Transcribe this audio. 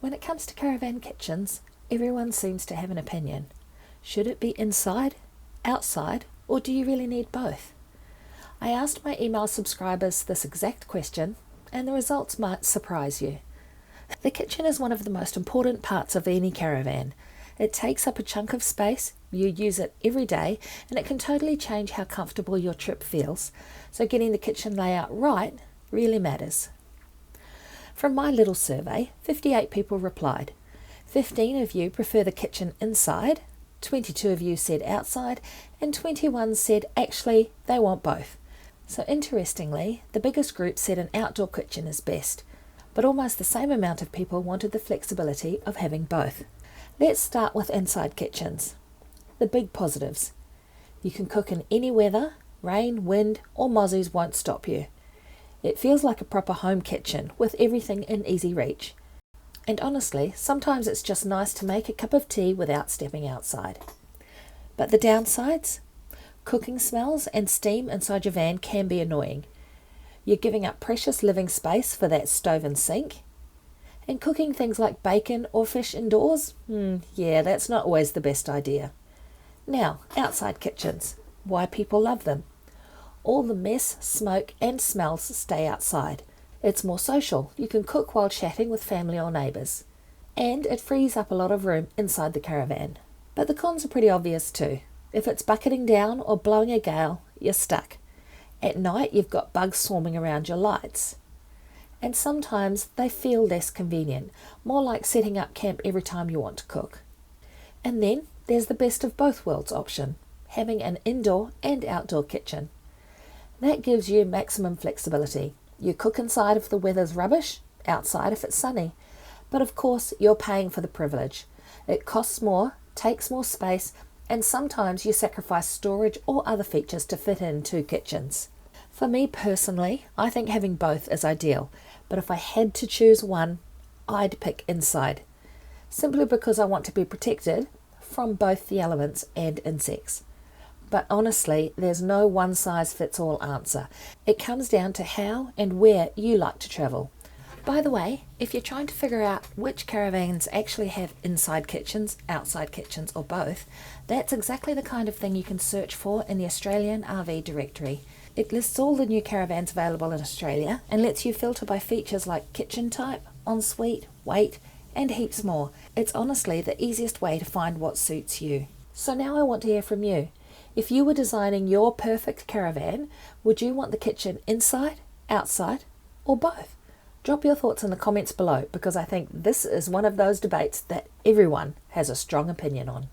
When it comes to caravan kitchens, everyone seems to have an opinion. Should it be inside, outside, or do you really need both? I asked my email subscribers this exact question, and the results might surprise you. The kitchen is one of the most important parts of any caravan. It takes up a chunk of space, you use it every day, and it can totally change how comfortable your trip feels, so getting the kitchen layout right really matters. From my little survey, 58 people replied. 15 of you prefer the kitchen inside, 22 of you said outside, and 21 said actually they want both. So interestingly, the biggest group said an outdoor kitchen is best, but almost the same amount of people wanted the flexibility of having both. Let's start with inside kitchens. The big positives. You can cook in any weather, rain, wind, or mozzies won't stop you. It feels like a proper home kitchen with everything in easy reach. And honestly, sometimes it's just nice to make a cup of tea without stepping outside. But the downsides? Cooking smells and steam inside your van can be annoying. You're giving up precious living space for that stove and sink. And cooking things like bacon or fish indoors? Yeah, that's not always the best idea. Now, outside kitchens. Why people love them. All the mess, smoke and smells stay outside. It's more social. You can cook while chatting with family or neighbours. And it frees up a lot of room inside the caravan. But the cons are pretty obvious too. If it's bucketing down or blowing a gale, you're stuck. At night you've got bugs swarming around your lights. And sometimes they feel less convenient, more like setting up camp every time you want to cook. And then there's the best of both worlds option, having an indoor and outdoor kitchen. That gives you maximum flexibility. You cook inside if the weather's rubbish, outside if it's sunny. But of course, you're paying for the privilege. It costs more, takes more space, and sometimes you sacrifice storage or other features to fit in two kitchens. For me personally, I think having both is ideal, but if I had to choose one, I'd pick inside. Simply because I want to be protected from both the elements and insects. But honestly, there's no one-size-fits-all answer. It comes down to how and where you like to travel. By the way, if you're trying to figure out which caravans actually have inside kitchens, outside kitchens, or both, that's exactly the kind of thing you can search for in the Australian RV directory. It lists all the new caravans available in Australia and lets you filter by features like kitchen type, ensuite, weight, and heaps more. It's honestly the easiest way to find what suits you. So now I want to hear from you. If you were designing your perfect caravan, would you want the kitchen inside, outside, or both? Drop your thoughts in the comments below because I think this is one of those debates that everyone has a strong opinion on.